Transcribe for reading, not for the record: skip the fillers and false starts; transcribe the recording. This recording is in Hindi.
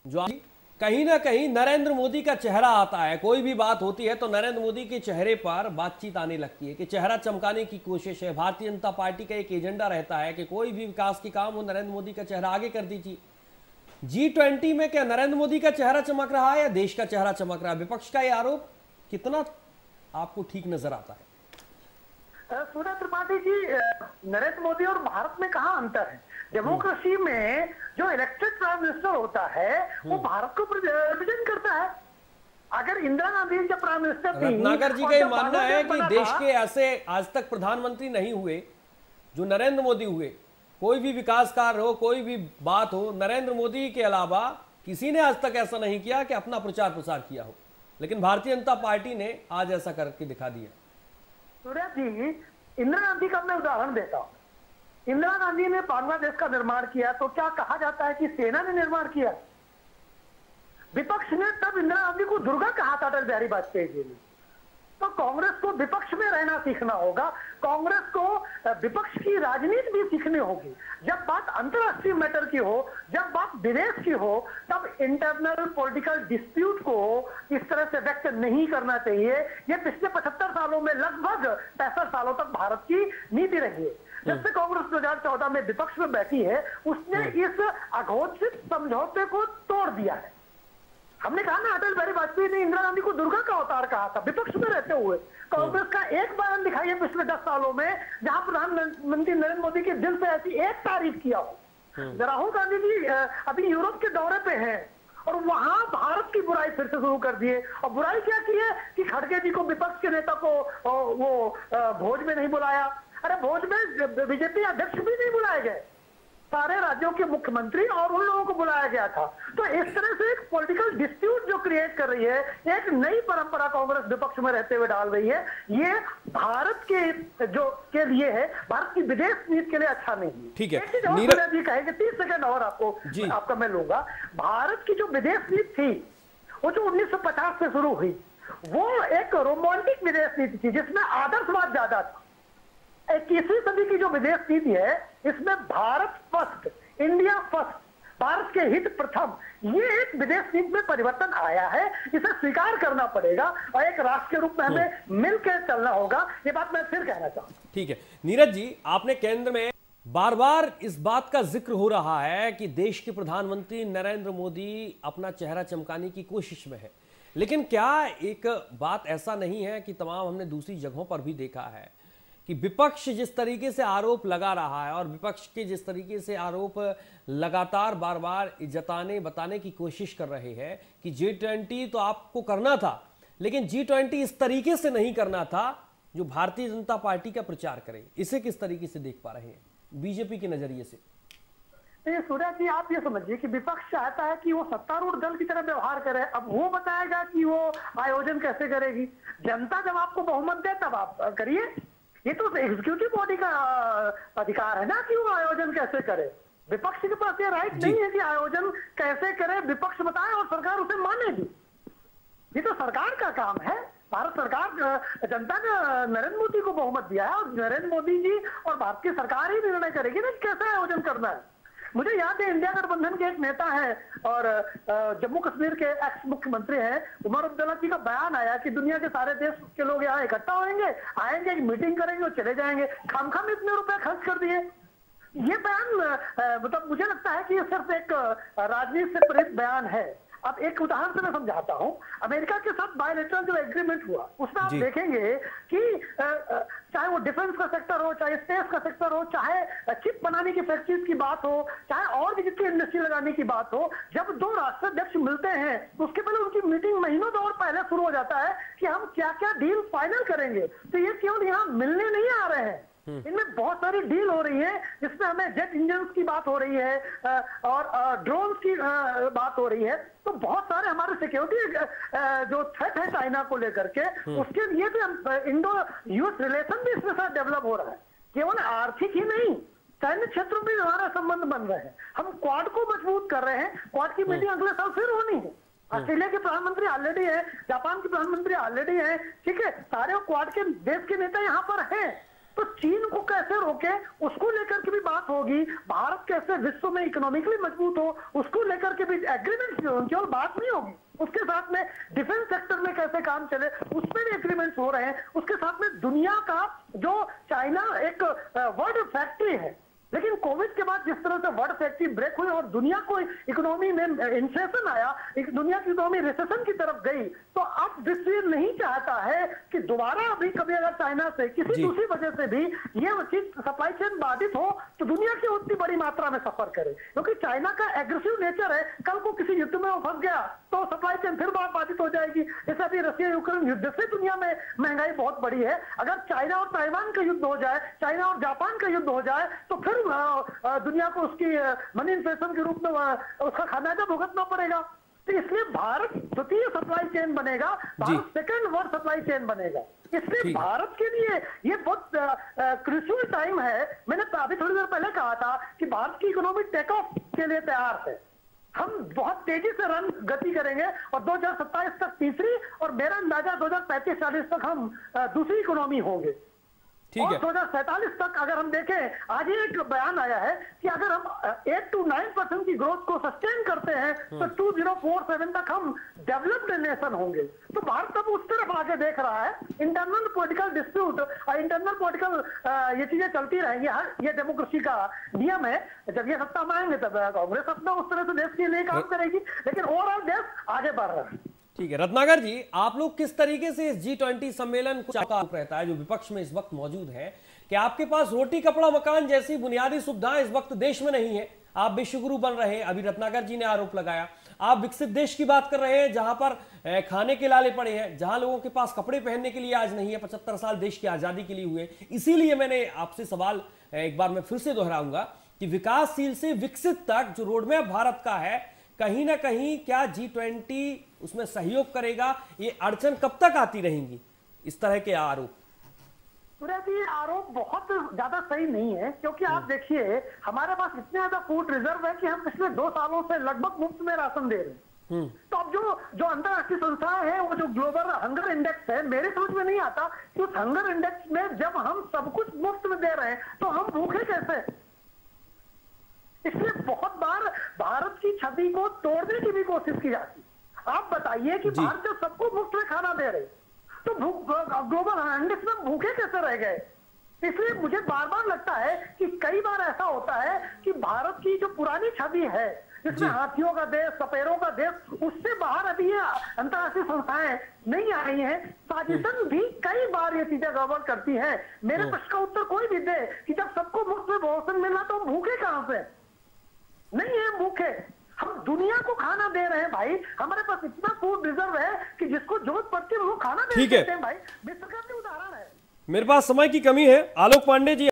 जो कहीं ना कहीं नरेंद्र मोदी का चेहरा आता है, कोई भी बात होती है तो नरेंद्र मोदी के चेहरे पर बातचीत आने लगती है कि चेहरा चमकाने की कोशिश है। भारतीय जनता पार्टी का एक एजेंडा रहता है कि कोई भी विकास की काम हो, नरेंद्र मोदी का चेहरा आगे कर दीजिए। G20 में क्या नरेंद्र मोदी का चेहरा चमक रहा है या देश का चेहरा चमक रहा है? विपक्ष का यह आरोप कितना आपको ठीक नजर आता है? सूर्य त्रिपाठी जी, नरेंद्र मोदी और भारत में कहाँ अंतर है? डेमोक्रेसी में जो इलेक्टेड प्राइम मिनिस्टर होता है वो भारत को रिप्रेजेंट करता है। अगर इंदिरा गांधी जब प्राइम मिनिस्टर थी, रत्नाकर जी का ये मानना है कि देश के ऐसे आज तक प्रधानमंत्री नहीं हुए जो नरेंद्र मोदी हुए। कोई भी विकास कार्य हो, कोई भी बात हो, नरेंद्र मोदी के अलावा किसी ने आज तक ऐसा नहीं किया कि अपना प्रचार प्रसार किया हो, लेकिन भारतीय जनता पार्टी ने आज ऐसा करके दिखा दिया। सूर्या जी, इंदिरा गांधी का मैं उदाहरण देता हूं। इंदिरा गांधी ने बांग्लादेश का निर्माण किया तो क्या कहा जाता है कि सेना ने निर्माण किया? विपक्ष ने तब इंदिरा गांधी को दुर्गा कहा था अटल बिहारी वाजपेयी जी ने। तो कांग्रेस को विपक्ष में रहना सीखना होगा। कांग्रेस को विपक्ष की राजनीति भी सीखनी होगी। जब बात अंतरराष्ट्रीय मैटर की हो, जब बात विदेश की हो, तब इंटरनल पॉलिटिकल डिस्प्यूट को इस तरह से व्यक्त नहीं करना चाहिए। ये पिछले 75 सालों में लगभग 65 सालों तक भारत की नीति रही है। जब से कांग्रेस 2014 में विपक्ष में बैठी है, उसने इस अघोषित समझौते को तोड़ दिया है। हमने कहा ना, अटल बिहारी वाजपेयी ने इंदिरा गांधी को दुर्गा का अवतार कहा था विपक्ष में रहते हुए। कांग्रेस का एक बयान दिखाइए पिछले 10 सालों में जहां प्रधानमंत्री नरेंद्र मोदी के दिल से ऐसी एक तारीफ किया हो। राहुल गांधी जी अभी यूरोप के दौरे पे हैं और वहां भारत की बुराई फिर से शुरू कर दिए। और बुराई क्या की है कि खड़गे जी को, विपक्ष के नेता को वो भोज में नहीं बुलाया। अरे भोज में बीजेपी अध्यक्ष भी नहीं बुलाए गए, सारे राज्यों के मुख्यमंत्री और उन लोगों को बुलाया गया था। तो इस तरह से एक पॉलिटिकल डिस्प्यूट जो क्रिएट कर रही है, एक नई परंपरा कांग्रेस विपक्ष में रहते हुए डाल रही है, ये भारत के जो के लिए है, भारत की विदेश नीति के लिए अच्छा नहीं है। ठीक है, नीरज जी कहेंगे 30 सेकंड और आपका मैं लूंगा। भारत की जो विदेश नीति थी वो जो 1950 से शुरू हुई, वो एक रोमांटिक विदेश नीति थी जिसमें आदर्शवाद ज्यादा था। 21वीं सदी की जो विदेश नीति है, इसमें Bharat first, India first, Bharat के हित प्रथम, ये एक विदेश नीति में परिवर्तन आया है। इसे स्वीकार करना पड़ेगा और एक राष्ट्र के रूप में हमें मिलकर चलना होगा। ये बात मैं फिर कहना चाहूँ। ठीक है नीरज जी, आपने केंद्र में बार बार इस बात का जिक्र हो रहा है कि देश के प्रधानमंत्री नरेंद्र मोदी अपना चेहरा चमकाने की कोशिश में है, लेकिन क्या एक बात ऐसा नहीं है कि तमाम हमने दूसरी जगहों पर भी देखा है कि विपक्ष जिस तरीके से आरोप लगा रहा है और विपक्ष के जिस तरीके से आरोप लगातार बार बार जताने बताने की कोशिश कर रहे हैं कि G20 तो आपको करना था, लेकिन G20 इस तरीके से नहीं करना था जो भारतीय जनता पार्टी का प्रचार करे। इसे किस तरीके से देख पा रहे हैं बीजेपी के नजरिए से? सूर्या जी, आप ये समझिए कि विपक्ष चाहता है कि वो सत्तारूढ़ दल की तरह व्यवहार करे। अब वो बताएगा कि वो आयोजन कैसे करेगी। जनता जब आपको बहुमत दे तब आप करिए। ये तो एग्जीक्यूटिव बॉडी का अधिकार है ना कि वो आयोजन कैसे करे। विपक्ष के पास ये राइट नहीं है कि आयोजन कैसे करे, विपक्ष बताए और सरकार उसे मानेगी। ये तो सरकार का काम है। भारत सरकार, जनता ने नरेंद्र मोदी को बहुमत दिया है और नरेंद्र मोदी जी और भारत की सरकार ही निर्णय करेगी ना कैसे आयोजन करना है। मुझे याद है इंडिया गठबंधन के एक नेता है और जम्मू कश्मीर के एक्स मुख्यमंत्री हैं, उमर अब्दुल्ला जी का बयान आया कि दुनिया के सारे देश के लोग यहाँ इकट्ठा होंगे, आएंगे, मीटिंग करेंगे और चले जाएंगे। खामखाम इतने रुपए खर्च कर दिए। ये बयान मतलब मुझे लगता है कि ये सिर्फ एक राजनीति से प्रेरित बयान है। अब एक उदाहरण से मैं समझाता हूं। अमेरिका के साथ बायलैटरल जो एग्रीमेंट हुआ उसमें आप देखेंगे कि चाहे वो डिफेंस का सेक्टर हो, चाहे स्पेस का सेक्टर हो, चाहे चिप बनाने की फैक्ट्रीज की बात हो, चाहे और भी जितनी इंडस्ट्री लगाने की बात हो, जब दो राष्ट्राध्यक्ष मिलते हैं तो उसके पहले उनकी मीटिंग महीनों दौर पहले शुरू हो जाता है कि हम क्या क्या डील फाइनल करेंगे। तो ये केवल यहाँ मिलने नहीं आ रहे हैं, इनमें बहुत सारी डील हो रही है। इसमें हमें जेट इंजन की बात हो रही है और ड्रोन की बात हो रही है। तो बहुत सारे हमारे सिक्योरिटी जो थ्रेट है चाइना को लेकर के, उसके लिए भी इंडो यूएस रिलेशन भी इसके साथ डेवलप हो रहा है। केवल आर्थिक ही नहीं, सैन्य क्षेत्रों में हमारे संबंध बन रहे हैं। हम क्वाड को मजबूत कर रहे हैं। क्वाड की मीटिंग अगले साल फिर होनी है। ऑस्ट्रेलिया के प्रधानमंत्री ऑलरेडी है, जापान के प्रधानमंत्री ऑलरेडी है। ठीक है, सारे क्वाड के देश के नेता यहाँ पर हैं। तो चीन को कैसे रोके उसको लेकर के भी बात होगी। भारत कैसे विश्व में इकोनॉमिकली मजबूत हो उसको लेकर के भी एग्रीमेंट केवल बात नहीं होगी। उसके साथ में डिफेंस सेक्टर में कैसे काम चले उसमें भी एग्रीमेंट्स हो रहे हैं। उसके साथ में दुनिया का जो चाइना एक वर्ल्ड फैक्ट्री है, लेकिन कोविड के बाद जिस तरह से वर्ल्ड फैक्ट्री ब्रेक हुई और दुनिया को इकोनॉमी में इन्फ्लेशन आया, दुनिया की इकोनॉमी रिसेशन की तरफ गई, तो अब विश्व नहीं चाहता है कि दोबारा अभी कभी अगर चाइना से किसी दूसरी वजह से भी ये चीज सप्लाई चेन बाधित हो तो दुनिया की उतनी बड़ी मात्रा में सफर करे, क्योंकि चाइना का एग्रेसिव नेचर है। कल को किसी युद्ध में वो फंस गया तो सप्लाई चेन फिर बाधित हो जाएगी। जैसे अभी रशिया यूक्रेन युद्ध से दुनिया में महंगाई बहुत बड़ी है। अगर चाइना और ताइवान का युद्ध हो जाए, चाइना और जापान का युद्ध हो जाए, तो फिर दुनिया को उसकी मनी इन्फ्लेशन के रूप में उसका खामियाजा भुगतना पड़ेगा। तो इसलिए भारत द्वितीय सप्लाई चेन बनेगा, Bharat second world supply chain बनेगा। इसलिए भारत के लिए ये बहुत क्रूशियल टाइम है। मैंने अभी थोड़ी देर पहले कहा था कि भारत की इकोनॉमी टेक ऑफ के लिए तैयार है। हम बहुत तेजी से रन गति करेंगे और 2027 तक तीसरी और मेरा अंदाजा 2035-40 तक हम दूसरी इकोनॉमी होंगे। और 2047 तक अगर हम देखें, आज ही एक बयान आया है कि अगर हम 8 to 9% की ग्रोथ को सस्टेन करते हैं तो 2047 तक हम डेवलप्ड नेशन होंगे। तो भारत अब उस तरफ आगे देख रहा है। इंटरनल पॉलिटिकल डिस्प्यूट और इंटरनल पॉलिटिकल ये चीजें चलती रहेंगी। ये डेमोक्रेसी का नियम है। जब ये सत्ता में आएंगे तब कांग्रेस अपना उस तरह से देश के लिए काम करेगी, लेकिन ओवरऑल देश आगे बढ़ रहा है। ठीक है रत्नाकर जी, आप लोग किस तरीके से इस G20 सम्मेलन को रहता है जो विपक्ष में इस वक्त मौजूद है कि आपके पास रोटी कपड़ा मकान जैसी बुनियादी सुविधाएं इस वक्त देश में नहीं है, आप विश्वगुरु बन रहे हैं। अभी रत्नाकर जी ने आरोप लगाया, आप विकसित देश की बात कर रहे हैं जहां पर खाने के लाले पड़े हैं, जहां लोगों के पास कपड़े पहनने के लिए आज नहीं है। 75 साल देश की आजादी के लिए हुए। इसीलिए मैंने आपसे सवाल एक बार मैं फिर से दोहराऊंगा कि विकासशील से विकसित तक जो रोडमैप भारत का है, कहीं ना कहीं क्या G20 उसमें सहयोग करेगा? ये अड़चन कब तक आती रहेंगी इस तरह के आरोप? जी आरोप बहुत ज्यादा सही नहीं है, क्योंकि आप देखिए हमारे पास इतने ज्यादा फूड रिजर्व है कि हम पिछले 2 सालों से लगभग मुफ्त में राशन दे रहे हैं। तो अब जो अंतरराष्ट्रीय संस्थाएं हैं, वो जो ग्लोबल हंगर इंडेक्स है, मेरे समझ में नहीं आता कि उस हंगर इंडेक्स में जब हम सब कुछ मुफ्त में दे रहे हैं तो हम भूखे कैसे। इसलिए बहुत बार भारत की छवि को तोड़ने की भी कोशिश की जाती। आप बताइए कि भारत जब सबको मुफ्त में खाना दे रहे तो ग्लोबल इंडेक्स में भूखे कैसे रह गए। इसलिए मुझे बार बार लगता है कि कई बार ऐसा होता है कि भारत की जो पुरानी छवि है, जिसमें हाथियों का देश, सपेरों का देश, उससे बाहर अभी ये अंतरराष्ट्रीय संस्थाएं नहीं आई हैं। साजिशन भी कई बार ये चीजें गड़बड़ करती हैं। मेरे प्रश्न का उत्तर कोई भी दे कि जब सबको मुफ्त में भोजन मिलना तो हम भूखे कहां से नहीं है। भूखे हम दुनिया को खाना दे रहे हैं भाई। हमारे पास इतना फूड रिजर्व है कि जिसको जरूरत पड़ती है वो खाना दे सकते हैं भाई। विश्व का भी उदाहरण है। मेरे पास समय की कमी है। आलोक पांडे जी